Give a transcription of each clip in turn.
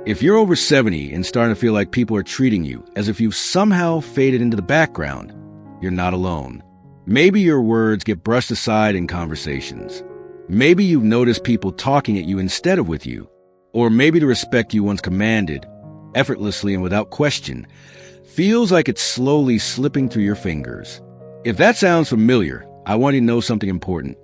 If you're over 70 and starting to feel like people are treating you as if you've somehow faded into the background, you're not alone. Maybe your words get brushed aside in conversations. Maybe you've noticed people talking at you instead of with you. Or maybe the respect you once commanded, effortlessly and without question, feels like it's slowly slipping through your fingers. If that sounds familiar, I want you to know something important.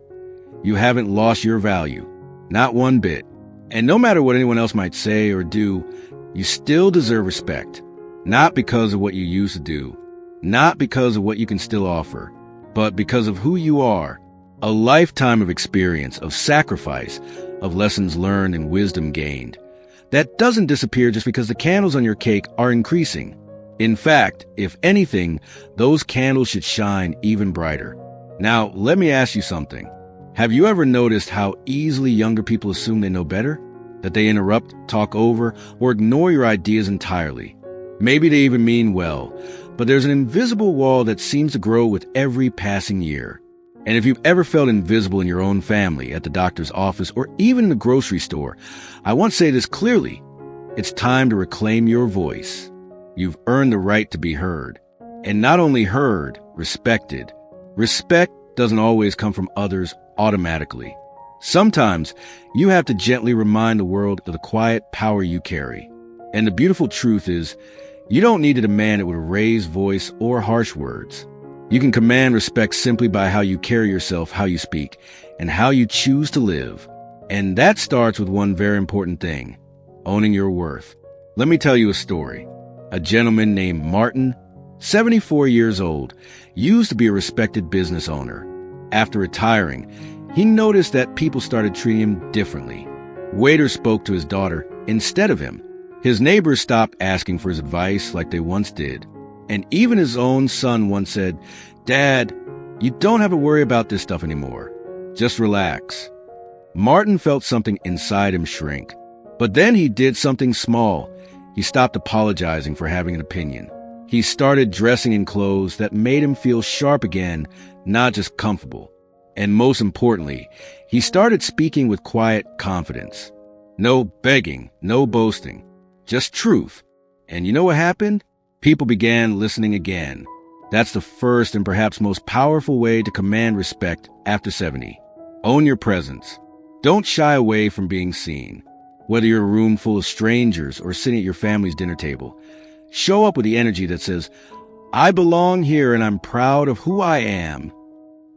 You haven't lost your value, not one bit. And no matter what anyone else might say or do, you still deserve respect. Not because of what you used to do, not because of what you can still offer, but because of who you are. A lifetime of experience, of sacrifice, of lessons learned and wisdom gained. That doesn't disappear just because the candles on your cake are increasing. In fact, if anything, those candles should shine even brighter. Now, let me ask you something. Have you ever noticed how easily younger people assume they know better? That they interrupt, talk over, or ignore your ideas entirely? Maybe they even mean well, but there's an invisible wall that seems to grow with every passing year. And if you've ever felt invisible in your own family, at the doctor's office, or even in the grocery store, I want to say this clearly. It's time to reclaim your voice. You've earned the right to be heard. And not only heard, respected. Respect doesn't always come from others automatically. Sometimes you have to gently remind the world of the quiet power you carry. And the beautiful truth is, you don't need to demand it with a raised voice or harsh words. You can command respect simply by how you carry yourself, how you speak, and how you choose to live. And that starts with one very important thing: owning your worth. Let me tell you a story. A gentleman named Martin, 74 years old, used to be a respected business owner. After retiring, he noticed that people started treating him differently. Waiters spoke to his daughter instead of him. His neighbors stopped asking for his advice like they once did. And even his own son once said, "Dad, you don't have to worry about this stuff anymore. Just relax." Martin felt something inside him shrink. But then he did something small. He stopped apologizing for having an opinion. He started dressing in clothes that made him feel sharp again, not just comfortable. And most importantly, he started speaking with quiet confidence. No begging, no boasting, just truth. And you know what happened? People began listening again. That's the first and perhaps most powerful way to command respect after 70. Own your presence. Don't shy away from being seen. Whether you're in a room full of strangers or sitting at your family's dinner table, show up with the energy that says, "I belong here and I'm proud of who I am."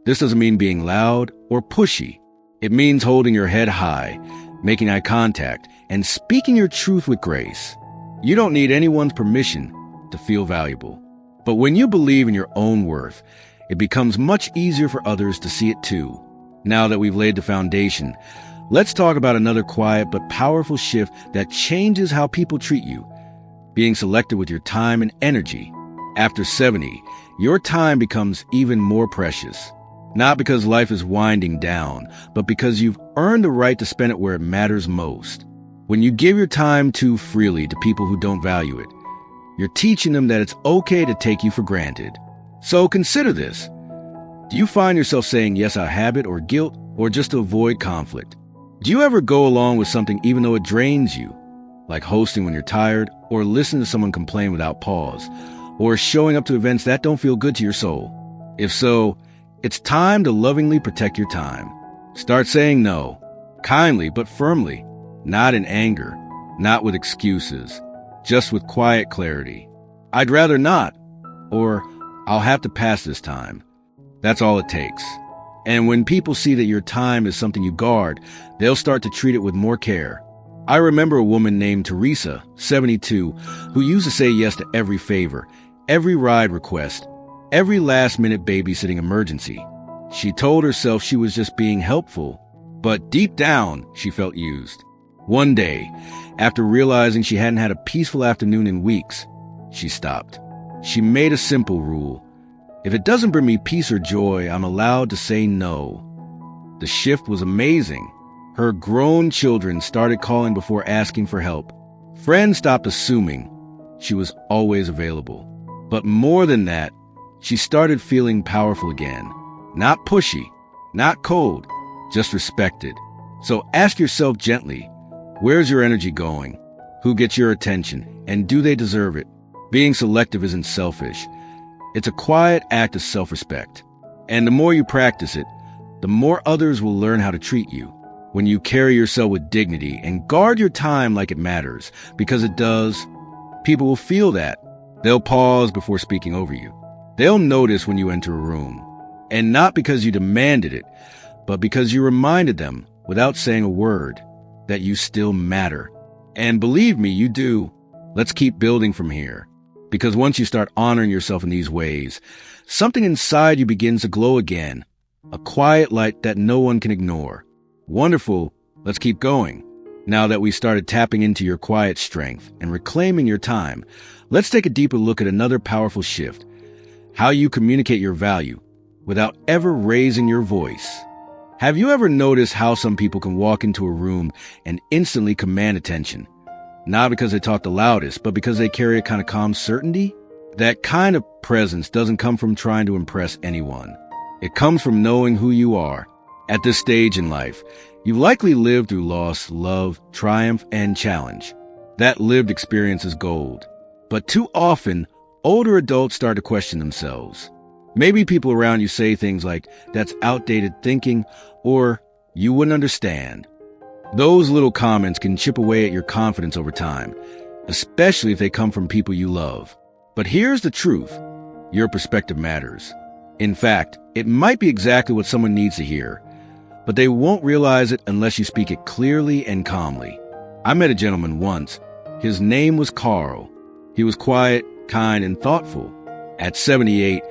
This doesn't mean being loud or pushy. It means holding your head high, making eye contact, and speaking your truth with grace. You don't need anyone's permission to feel valuable. But when you believe in your own worth, it becomes much easier for others to see it too. Now that we've laid the foundation, let's talk about another quiet but powerful shift that changes how people treat you. Being selective with your time and energy. After 70, your time becomes even more precious. Not because life is winding down, but because you've earned the right to spend it where it matters most. When you give your time too freely to people who don't value it, you're teaching them that it's okay to take you for granted. So consider this. Do you find yourself saying yes out of habit or guilt, or just to avoid conflict? Do you ever go along with something even though it drains you? Like hosting when you're tired, or listening to someone complain without pause, or showing up to events that don't feel good to your soul? If so, it's time to lovingly protect your time. Start saying no, kindly but firmly, not in anger, not with excuses, just with quiet clarity. "I'd rather not," or "I'll have to pass this time." That's all it takes. And when people see that your time is something you guard, they'll start to treat it with more care. I remember a woman named Teresa, 72, who used to say yes to every favor, every ride request, every last-minute babysitting emergency. She told herself she was just being helpful, but deep down, she felt used. One day, after realizing she hadn't had a peaceful afternoon in weeks, she stopped. She made a simple rule. If it doesn't bring me peace or joy, I'm allowed to say no. The shift was amazing. Her grown children started calling before asking for help. Friends stopped assuming she was always available. But more than that, she started feeling powerful again. Not pushy, not cold, just respected. So ask yourself gently, where's your energy going? Who gets your attention, and do they deserve it? Being selective isn't selfish. It's a quiet act of self-respect. And the more you practice it, the more others will learn how to treat you. When you carry yourself with dignity and guard your time like it matters, because it does, people will feel that. They'll pause before speaking over you. They'll notice when you enter a room. And not because you demanded it, but because you reminded them, without saying a word, that you still matter. And believe me, you do. Let's keep building from here. Because once you start honoring yourself in these ways, something inside you begins to glow again. A quiet light that no one can ignore. Wonderful. Let's keep going. Now that we started tapping into your quiet strength and reclaiming your time, let's take a deeper look at another powerful shift. How you communicate your value without ever raising your voice. Have you ever noticed how some people can walk into a room and instantly command attention? Not because they talk the loudest, but because they carry a kind of calm certainty? That kind of presence doesn't come from trying to impress anyone. It comes from knowing who you are. At this stage in life, you've likely lived through loss, love, triumph, and challenge. That lived experience is gold. But too often, older adults start to question themselves. Maybe people around you say things like, "That's outdated thinking," or "You wouldn't understand." Those little comments can chip away at your confidence over time, especially if they come from people you love. But here's the truth. Your perspective matters. In fact, it might be exactly what someone needs to hear, but they won't realize it unless you speak it clearly and calmly. I met a gentleman once. His name was Carl. He was quiet, kind, and thoughtful. At 78,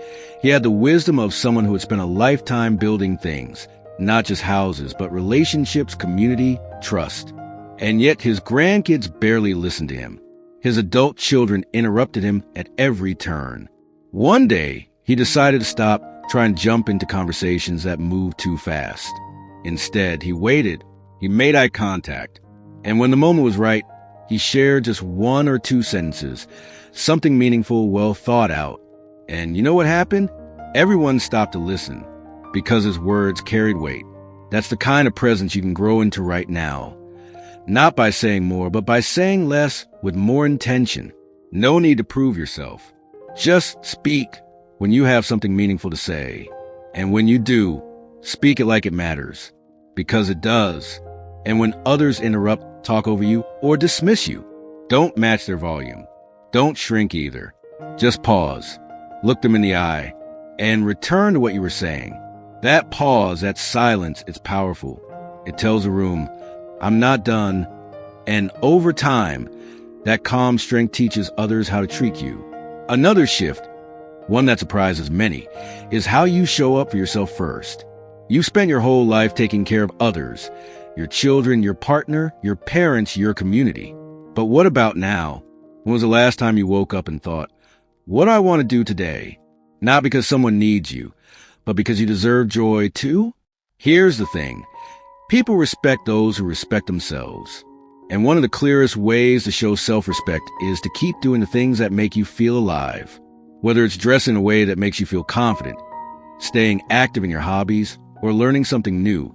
he had the wisdom of someone who had spent a lifetime building things, not just houses, but relationships, community, trust. And yet his grandkids barely listened to him. His adult children interrupted him at every turn. One day, he decided to stop trying to jump into conversations that moved too fast. Instead, he waited. He made eye contact. And when the moment was right, he shared just one or two sentences, something meaningful, well thought out. And you know what happened? Everyone stopped to listen because his words carried weight. That's the kind of presence you can grow into right now. Not by saying more, but by saying less with more intention. No need to prove yourself. Just speak when you have something meaningful to say. And when you do, speak it like it matters. Because it does. And when others interrupt, talk over you, or dismiss you, don't match their volume. Don't shrink either. Just pause. Look them in the eye. And return to what you were saying. That pause, that silence, it's powerful. It tells the room, "I'm not done." And over time, that calm strength teaches others how to treat you. Another shift, one that surprises many, is how you show up for yourself first. You spent your whole life taking care of others, your children, your partner, your parents, your community. But what about now? When was the last time you woke up and thought, "What do I want to do today?" Not because someone needs you, but because you deserve joy too? Here's the thing. People respect those who respect themselves. And one of the clearest ways to show self-respect is to keep doing the things that make you feel alive. Whether it's dressing in a way that makes you feel confident, staying active in your hobbies, or learning something new,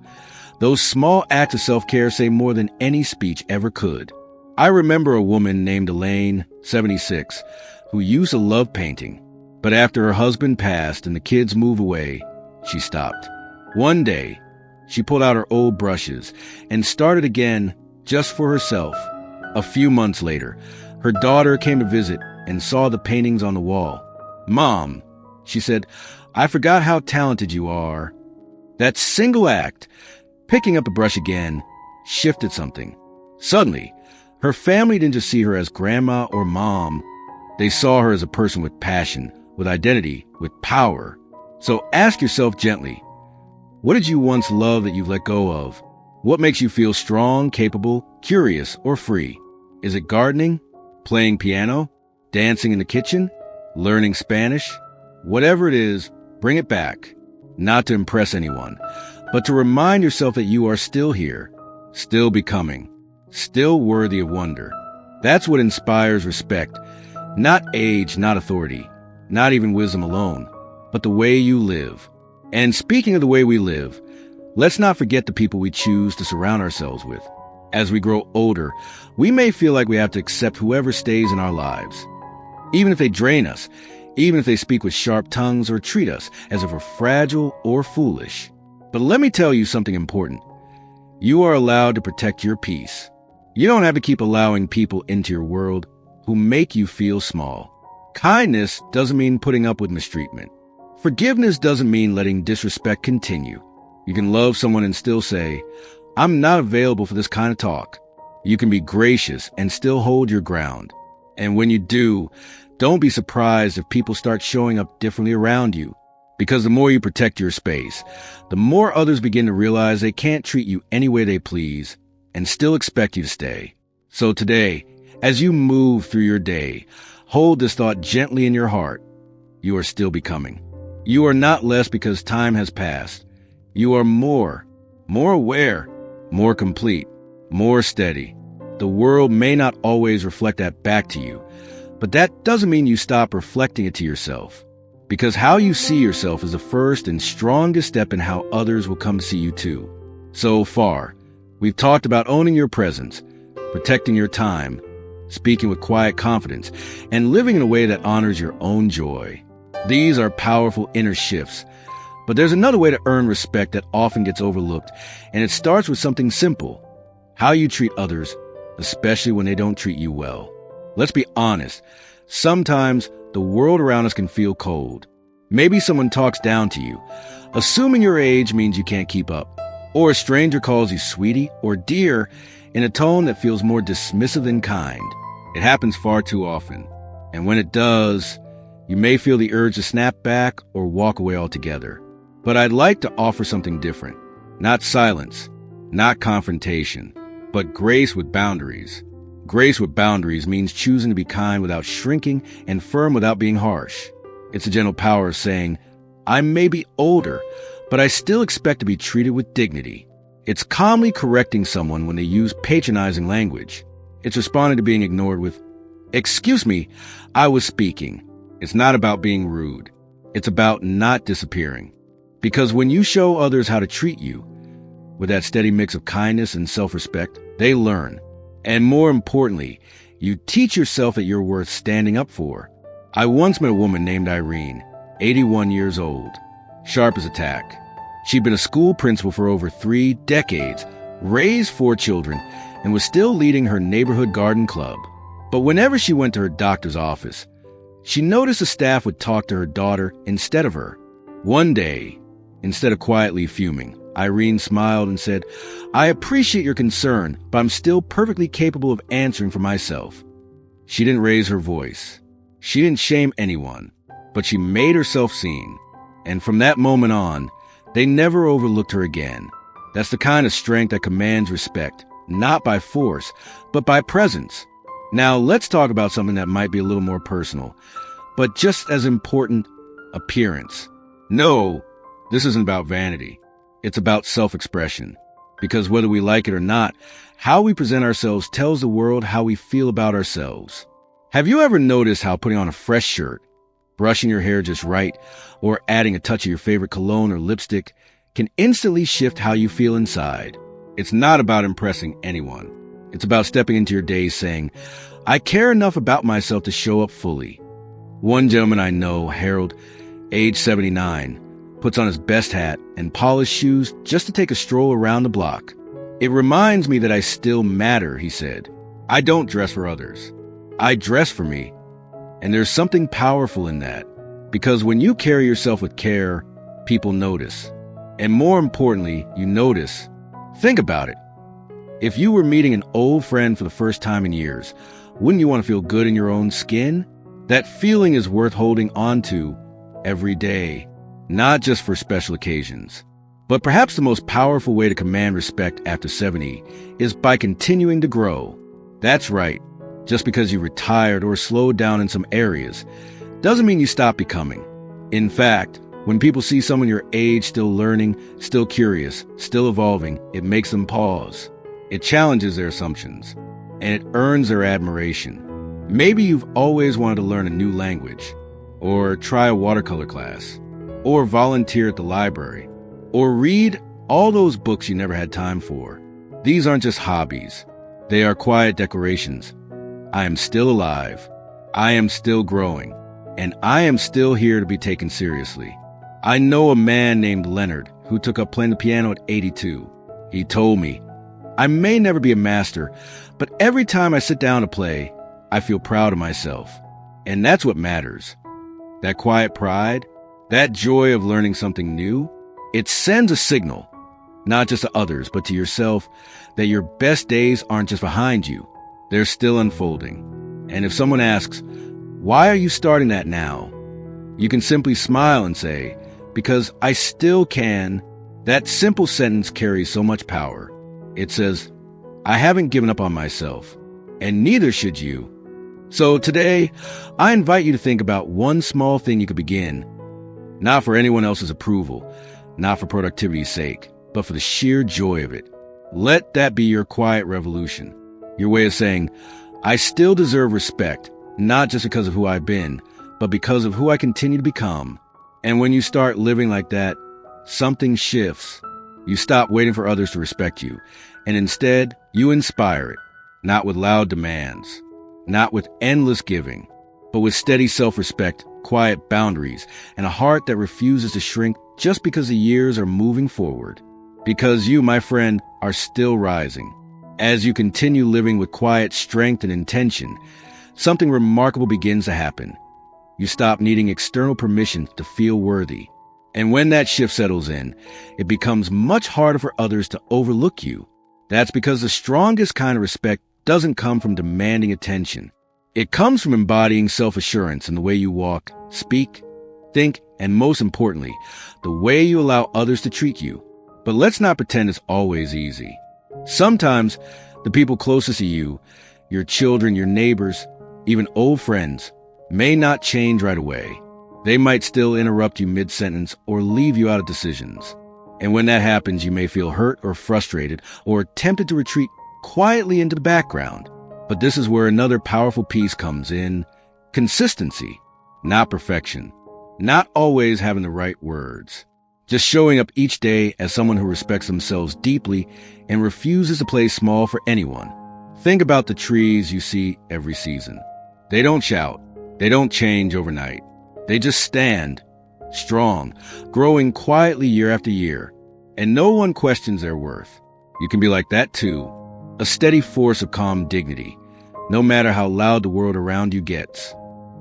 those small acts of self-care say more than any speech ever could. I remember a woman named Elaine, 76, who used to love painting. But after her husband passed and the kids moved away, she stopped. One day, she pulled out her old brushes and started again just for herself. A few months later, her daughter came to visit and saw the paintings on the wall. "Mom," she said, "I forgot how talented you are." That single act, picking up the brush again, shifted something. Suddenly, her family didn't just see her as grandma or mom. They saw her as a person with passion, with identity, with power. So ask yourself gently, what did you once love that you've let go of? What makes you feel strong, capable, curious, or free? Is it gardening, playing piano, dancing in the kitchen, learning Spanish? Whatever it is, bring it back. Not to impress anyone, but to remind yourself that you are still here, still becoming, still worthy of wonder. That's what inspires respect. Not age, not authority, not even wisdom alone, but the way you live. And speaking of the way we live, let's not forget the people we choose to surround ourselves with. As we grow older, we may feel like we have to accept whoever stays in our lives, even if they drain us, even if they speak with sharp tongues or treat us as if we're fragile or foolish. But let me tell you something important. You are allowed to protect your peace. You don't have to keep allowing people into your world who make you feel small. Kindness doesn't mean putting up with mistreatment. Forgiveness doesn't mean letting disrespect continue. You can love someone and still say, "I'm not available for this kind of talk." You can be gracious and still hold your ground. And when you do, don't be surprised if people start showing up differently around you. Because the more you protect your space, the more others begin to realize they can't treat you any way they please and still expect you to stay. So today, as you move through your day, hold this thought gently in your heart. You are still becoming. You are not less because time has passed. You are more aware, more complete, more steady. The world may not always reflect that back to you, but that doesn't mean you stop reflecting it to yourself. Because how you see yourself is the first and strongest step in how others will come to see you too. So far, we've talked about owning your presence, protecting your time, speaking with quiet confidence, and living in a way that honors your own joy. These are powerful inner shifts. But there's another way to earn respect that often gets overlooked, and it starts with something simple: how you treat others, especially when they don't treat you well. Let's be honest. Sometimes the world around us can feel cold. Maybe someone talks down to you, assuming your age means you can't keep up. Or a stranger calls you sweetie or dear in a tone that feels more dismissive than kind. It happens far too often. And when it does, you may feel the urge to snap back or walk away altogether. But I'd like to offer something different. Not silence, not confrontation, but grace with boundaries. Grace with boundaries means choosing to be kind without shrinking and firm without being harsh. It's a gentle power of saying, I may be older, but I still expect to be treated with dignity. It's calmly correcting someone when they use patronizing language. It's responding to being ignored with, "Excuse me, I was speaking." It's not about being rude. It's about not disappearing. Because when you show others how to treat you, with that steady mix of kindness and self-respect, they learn. And more importantly, you teach yourself that you're worth standing up for. I once met a woman named Irene, 81 years old, sharp as a tack. She'd been a school principal for over 3 decades, raised 4 children, and was still leading her neighborhood garden club. But whenever she went to her doctor's office, she noticed the staff would talk to her daughter instead of her. One day, instead of quietly fuming, Irene smiled and said, "I appreciate your concern, but I'm still perfectly capable of answering for myself." She didn't raise her voice. She didn't shame anyone, but she made herself seen. And from that moment on, they never overlooked her again. That's the kind of strength that commands respect, not by force, but by presence. Now let's talk about something that might be a little more personal, but just as important: appearance. No, this isn't about vanity. It's about self-expression. Because whether we like it or not, how we present ourselves tells the world how we feel about ourselves. Have you ever noticed how putting on a fresh shirt, brushing your hair just right, or adding a touch of your favorite cologne or lipstick can instantly shift how you feel inside? It's not about impressing anyone. It's about stepping into your day saying, I care enough about myself to show up fully. One gentleman I know, Harold, age 79, puts on his best hat and polished shoes just to take a stroll around the block. "It reminds me that I still matter," he said. "I don't dress for others. I dress for me." And there's something powerful in that, because when you carry yourself with care, people notice. And more importantly, you notice. Think about it. If you were meeting an old friend for the first time in years, wouldn't you want to feel good in your own skin? That feeling is worth holding on to every day. Not just for special occasions. But perhaps the most powerful way to command respect after 70 is by continuing to grow. That's right. Just because you retired or slowed down in some areas doesn't mean you stop becoming. In fact, when people see someone your age still learning, still curious, still evolving, it makes them pause. It challenges their assumptions, and it earns their admiration. Maybe you've always wanted to learn a new language, or try a watercolor class, or volunteer at the library, or read all those books you never had time for. These aren't just hobbies. They are quiet declarations. I am still alive. I am still growing. And I am still here to be taken seriously. I know a man named Leonard who took up playing the piano at 82. He told me, I may never be a master, but every time I sit down to play, I feel proud of myself. And that's what matters. That quiet pride, that joy of learning something new, it sends a signal, not just to others, but to yourself, that your best days aren't just behind you. They're still unfolding. And if someone asks, why are you starting that now? You can simply smile and say, because I still can. That simple sentence carries so much power. It says, I haven't given up on myself, and neither should you. So today, I invite you to think about one small thing you could begin, not for anyone else's approval, not for productivity's sake, but for the sheer joy of it. Let that be your quiet revolution, your way of saying, I still deserve respect, not just because of who I've been, but because of who I continue to become. And when you start living like that, something shifts. You stop waiting for others to respect you, and instead, you inspire it, not with loud demands, not with endless giving, but with steady self-respect, quiet boundaries, and a heart that refuses to shrink just because the years are moving forward. Because you, my friend, are still rising. As you continue living with quiet strength and intention, something remarkable begins to happen. You stop needing external permission to feel worthy. And when that shift settles in, it becomes much harder for others to overlook you. That's because the strongest kind of respect doesn't come from demanding attention. It comes from embodying self-assurance in the way you walk, speak, think, and most importantly, the way you allow others to treat you. But let's not pretend it's always easy. Sometimes the people closest to you, your children, your neighbors, even old friends, may not change right away. They might still interrupt you mid-sentence or leave you out of decisions. And when that happens, you may feel hurt or frustrated or tempted to retreat quietly into the background. But this is where another powerful piece comes in: consistency, not perfection, not always having the right words. Just showing up each day as someone who respects themselves deeply and refuses to play small for anyone. Think about the trees you see every season. They don't shout. They don't change overnight. They just stand, strong, growing quietly year after year, and no one questions their worth. You can be like that too, a steady force of calm dignity, no matter how loud the world around you gets.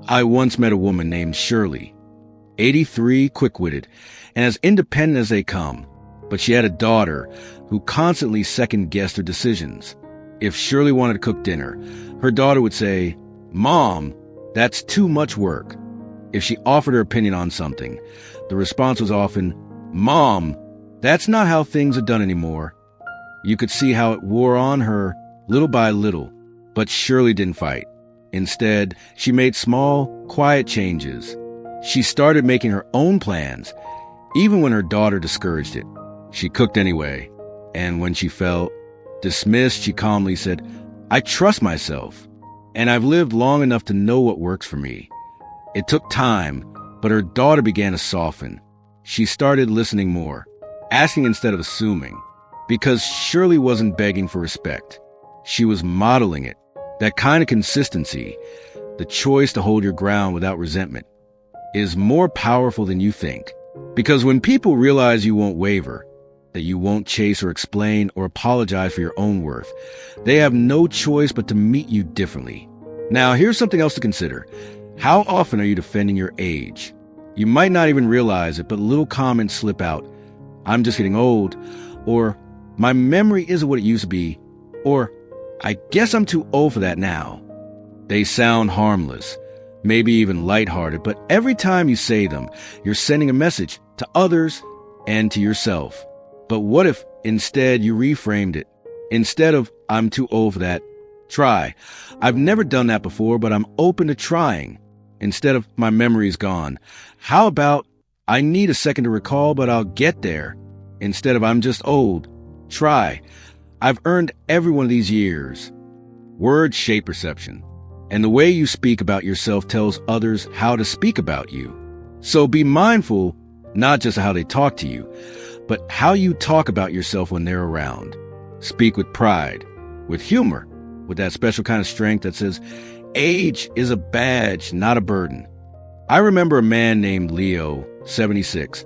I once met a woman named Shirley, 83, quick-witted, and as independent as they come, but she had a daughter who constantly second-guessed her decisions. If Shirley wanted to cook dinner, her daughter would say, "Mom, that's too much work." If she offered her opinion on something, the response was often, "Mom, that's not how things are done anymore." You could see how it wore on her little by little, but Shirley didn't fight. Instead, she made small, quiet changes. She started making her own plans, even when her daughter discouraged it. She cooked anyway, and when she felt dismissed, she calmly said, "I trust myself, and I've lived long enough to know what works for me." It took time, but her daughter began to soften. She started listening more, asking instead of assuming, because Shirley wasn't begging for respect. She was modeling it. That kind of consistency, the choice to hold your ground without resentment, is more powerful than you think. Because when people realize you won't waver, that you won't chase or explain or apologize for your own worth, they have no choice but to meet you differently. Now, here's something else to consider. How often are you defending your age? You might not even realize it, but little comments slip out. "I'm just getting old," or "My memory isn't what it used to be," or "I guess I'm too old for that now." They sound harmless, maybe even lighthearted, but every time you say them, you're sending a message to others and to yourself. But what if instead you reframed it? Instead of "I'm too old for that," try, "I've never done that before, but I'm open to trying." Instead of "My memory's gone," how about "I need a second to recall, but I'll get there"? Instead of "I'm just old," try, "I've earned every one of these years." Words shape perception, and the way you speak about yourself tells others how to speak about you. So be mindful, not just how they talk to you, but how you talk about yourself when they're around. Speak with pride, with humor, with that special kind of strength that says, age is a badge, not a burden. I remember a man named Leo, 76,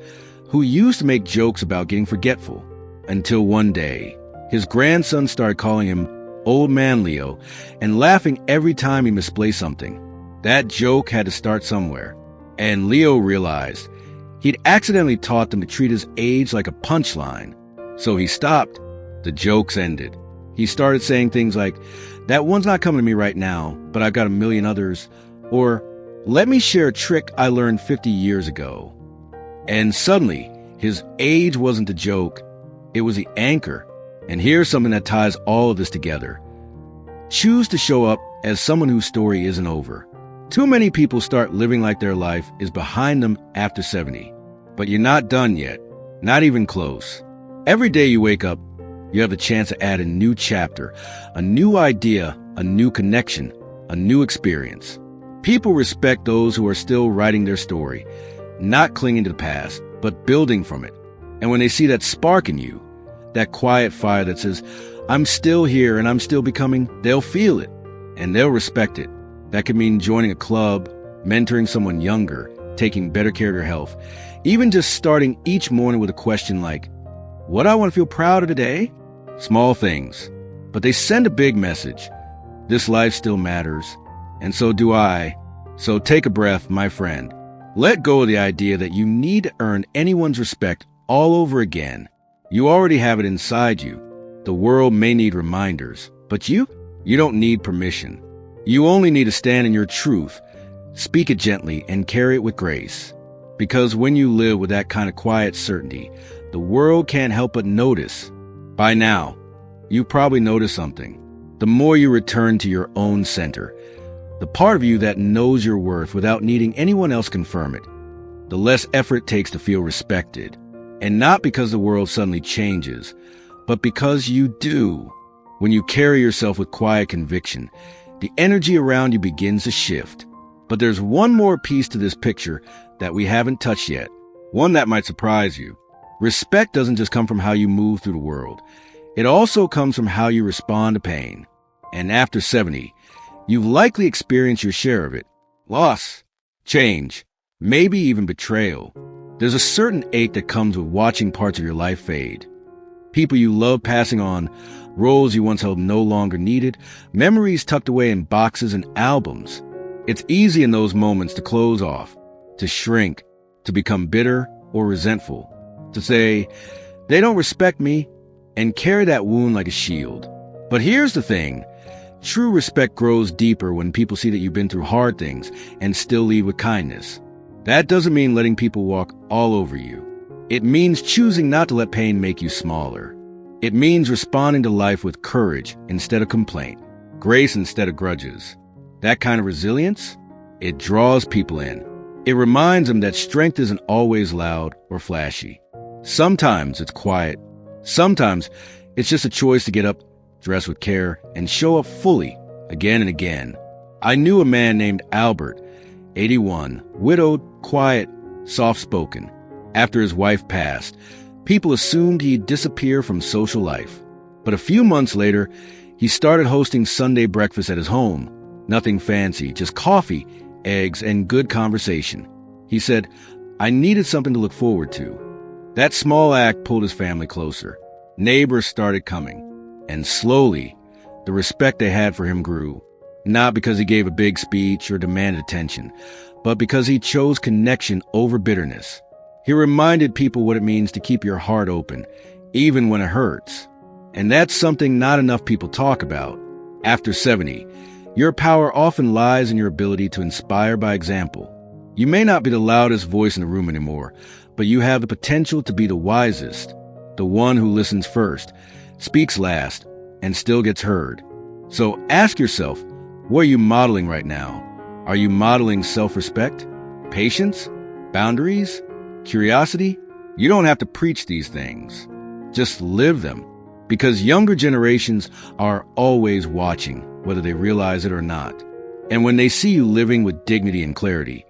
who used to make jokes about getting forgetful until one day his grandson started calling him Old Man Leo and laughing every time he misplaced something. That joke had to start somewhere, and Leo realized he'd accidentally taught them to treat his age like a punchline. So he stopped. The jokes ended. He started saying things like, that one's not coming to me right now, but I've got a million others. Or, let me share a trick I learned 50 years ago. And suddenly, his age wasn't a joke. It was the anchor. And here's something that ties all of this together. Choose to show up as someone whose story isn't over. Too many people start living like their life is behind them after 70. But you're not done yet. Not even close. Every day you wake up, you have the chance to add a new chapter, a new idea, a new connection, a new experience. People respect those who are still writing their story, not clinging to the past, but building from it. And when they see that spark in you, that quiet fire that says, I'm still here and I'm still becoming, they'll feel it and they'll respect it. That could mean joining a club, mentoring someone younger, taking better care of your health, even just starting each morning with a question like, what do I want to feel proud of today? Small things, but they send a big message. This life still matters, and so do I. So take a breath, my friend. Let go of the idea that you need to earn anyone's respect all over again. You already have it inside you. The world may need reminders, but you don't need permission. You only need to stand in your truth, speak it gently, and carry it with grace. Because when you live with that kind of quiet certainty, the world can't help but notice. By now, you probably noticed something. The more you return to your own center, the part of you that knows your worth without needing anyone else confirm it, the less effort it takes to feel respected. And not because the world suddenly changes, but because you do. When you carry yourself with quiet conviction, the energy around you begins to shift. But there's one more piece to this picture that we haven't touched yet, one that might surprise you. Respect doesn't just come from how you move through the world. It also comes from how you respond to pain. And after 70, you've likely experienced your share of it. Loss, change, maybe even betrayal. There's a certain ache that comes with watching parts of your life fade. People you love passing on, roles you once held no longer needed, memories tucked away in boxes and albums. It's easy in those moments to close off, to shrink, to become bitter or resentful, to say, they don't respect me, and carry that wound like a shield. But here's the thing. True respect grows deeper when people see that you've been through hard things and still lead with kindness. That doesn't mean letting people walk all over you. It means choosing not to let pain make you smaller. It means responding to life with courage instead of complaint, grace instead of grudges. That kind of resilience, it draws people in. It reminds them that strength isn't always loud or flashy. Sometimes it's quiet. Sometimes it's just a choice to get up, dress with care, and show up fully again and again. I knew a man named Albert, 81, widowed, quiet, soft-spoken. After his wife passed, people assumed he'd disappear from social life. But a few months later, he started hosting Sunday breakfast at his home. Nothing fancy, just coffee, eggs, and good conversation. He said, I needed something to look forward to. That small act pulled his family closer. Neighbors started coming. And slowly, the respect they had for him grew. Not because he gave a big speech or demanded attention, but because he chose connection over bitterness. He reminded people what it means to keep your heart open, even when it hurts. And that's something not enough people talk about. After 70, your power often lies in your ability to inspire by example. You may not be the loudest voice in the room anymore, but you have the potential to be the wisest, the one who listens first, speaks last, and still gets heard. So ask yourself, what are you modeling right now? Are you modeling self-respect, patience, boundaries, curiosity? You don't have to preach these things. Just live them. Because younger generations are always watching, whether they realize it or not. And when they see you living with dignity and clarity,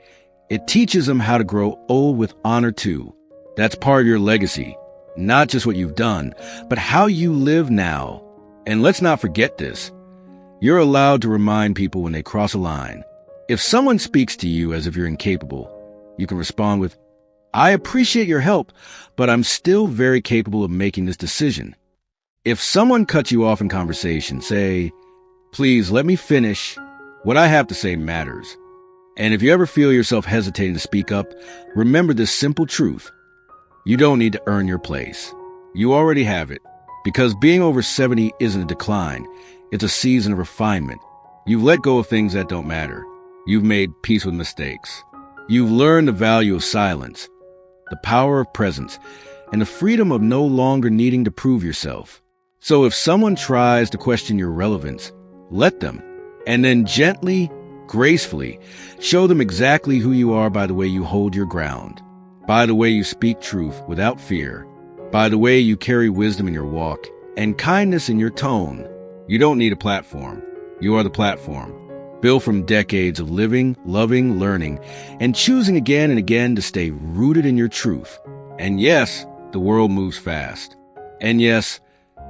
it teaches them how to grow old with honor too. That's part of your legacy, not just what you've done, but how you live now. And let's not forget this. You're allowed to remind people when they cross a line. If someone speaks to you as if you're incapable, you can respond with, "I appreciate your help, but I'm still very capable of making this decision." If someone cuts you off in conversation, say, "Please let me finish. What I have to say matters." And if you ever feel yourself hesitating to speak up, remember this simple truth. You don't need to earn your place. You already have it. Because being over 70 isn't a decline. It's a season of refinement. You've let go of things that don't matter. You've made peace with mistakes. You've learned the value of silence, the power of presence, and the freedom of no longer needing to prove yourself. So if someone tries to question your relevance, let them, and then gently, gracefully, show them exactly who you are by the way you hold your ground, by the way you speak truth without fear, by the way you carry wisdom in your walk and kindness in your tone. You don't need a platform. You are the platform, built from decades of living, loving, learning, and choosing again and again to stay rooted in your truth. And yes, the world moves fast. And yes,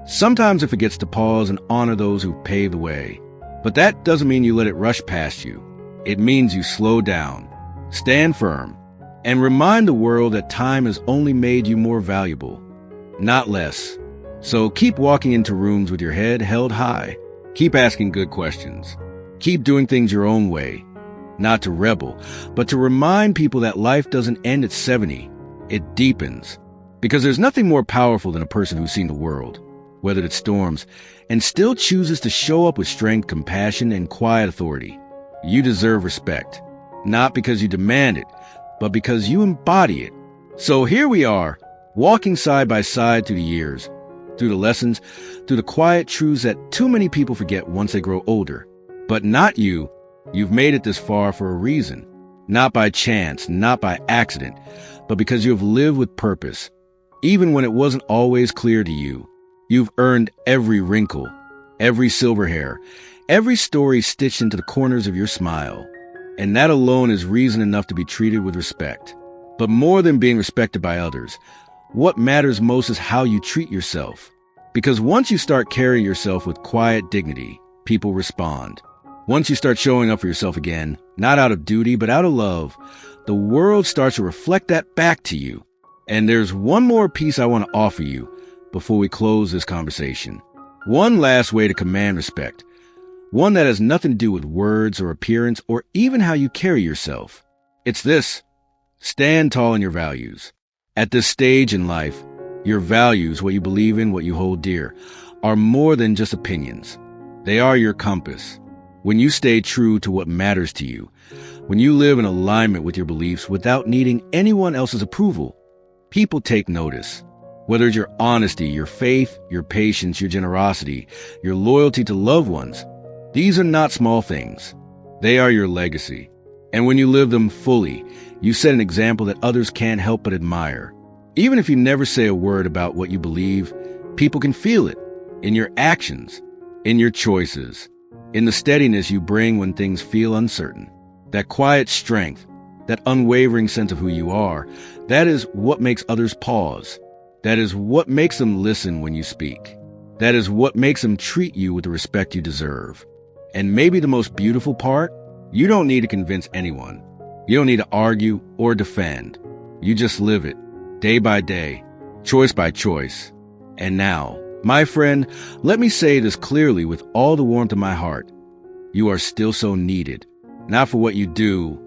sometimes it forgets to pause and honor those who paved the way. But that doesn't mean you let it rush past you. It means you slow down, stand firm, and remind the world that time has only made you more valuable, not less. So keep walking into rooms with your head held high. Keep asking good questions. Keep doing things your own way, not to rebel, but to remind people that life doesn't end at 70. It deepens. Because there's nothing more powerful than a person who's seen the world, weathered its storms, and still chooses to show up with strength, compassion, and quiet authority. You deserve respect, not because you demand it, but because you embody it. So here we are, walking side by side through the years, through the lessons, through the quiet truths that too many people forget once they grow older. But not you. You've made it this far for a reason. Not by chance, not by accident, but because you have lived with purpose. Even when it wasn't always clear to you, you've earned every wrinkle, every silver hair, every story stitched into the corners of your smile. And that alone is reason enough to be treated with respect. But more than being respected by others, what matters most is how you treat yourself. Because once you start carrying yourself with quiet dignity, people respond. Once you start showing up for yourself again, not out of duty, but out of love, the world starts to reflect that back to you. And there's one more piece I want to offer you before we close this conversation. One last way to command respect. One that has nothing to do with words or appearance or even how you carry yourself. It's this. Stand tall in your values. At this stage in life, your values, what you believe in, what you hold dear, are more than just opinions. They are your compass. When you stay true to what matters to you, when you live in alignment with your beliefs without needing anyone else's approval, people take notice. Whether it's your honesty, your faith, your patience, your generosity, your loyalty to loved ones, these are not small things. They are your legacy. And when you live them fully, you set an example that others can't help but admire. Even if you never say a word about what you believe, people can feel it in your actions, in your choices, in the steadiness you bring when things feel uncertain. That quiet strength, that unwavering sense of who you are, that is what makes others pause. That is what makes them listen when you speak. That is what makes them treat you with the respect you deserve. And maybe the most beautiful part, you don't need to convince anyone. You don't need to argue or defend. You just live it, day by day, choice by choice. And now, my friend, let me say this clearly with all the warmth of my heart. You are still so needed, not for what you do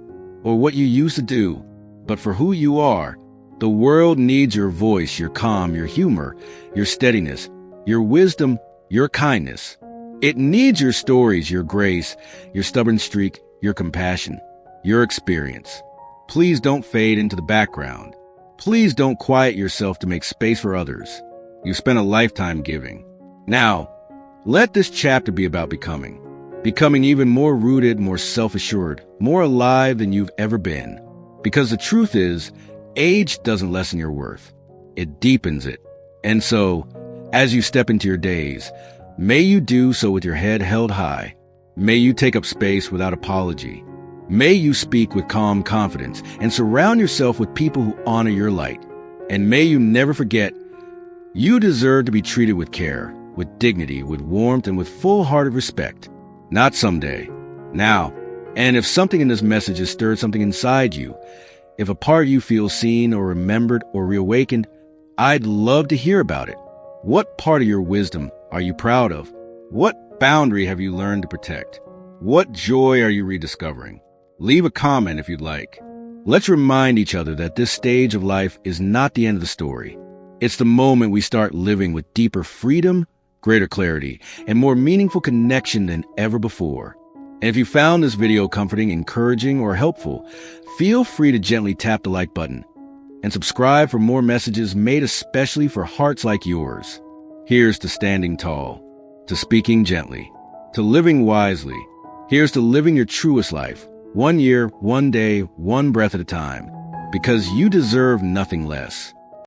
or what you used to do, but for who you are. The world needs your voice, your calm, your humor, your steadiness, your wisdom, your kindness. It needs your stories, your grace, your stubborn streak, your compassion, your experience. Please don't fade into the background. Please don't quiet yourself to make space for others. You spent a lifetime giving. Now, let this chapter be about becoming. Becoming even more rooted, more self-assured, more alive than you've ever been. Because the truth is, age doesn't lessen your worth. It deepens it. And so, as you step into your days, may you do so with your head held high. May you take up space without apology. May you speak with calm confidence and surround yourself with people who honor your light. And may you never forget, You deserve to be treated with care, with dignity, with warmth, and with full-hearted respect. Not someday. Now. And if something in this message has stirred something inside you, if a part of you feels seen or remembered or reawakened, I'd love to hear about it. What part of your wisdom are you proud of? What boundary have you learned to protect? What joy are you rediscovering? Leave a comment if you'd like. Let's remind each other that this stage of life is not the end of the story. It's the moment we start living with deeper freedom, greater clarity, and more meaningful connection than ever before. And if you found this video comforting, encouraging, or helpful, feel free to gently tap the like button and subscribe for more messages made especially for hearts like yours. Here's to standing tall, to speaking gently, to living wisely. Here's to living your truest life, 1 year, 1 day, 1 breath at a time, because you deserve nothing less.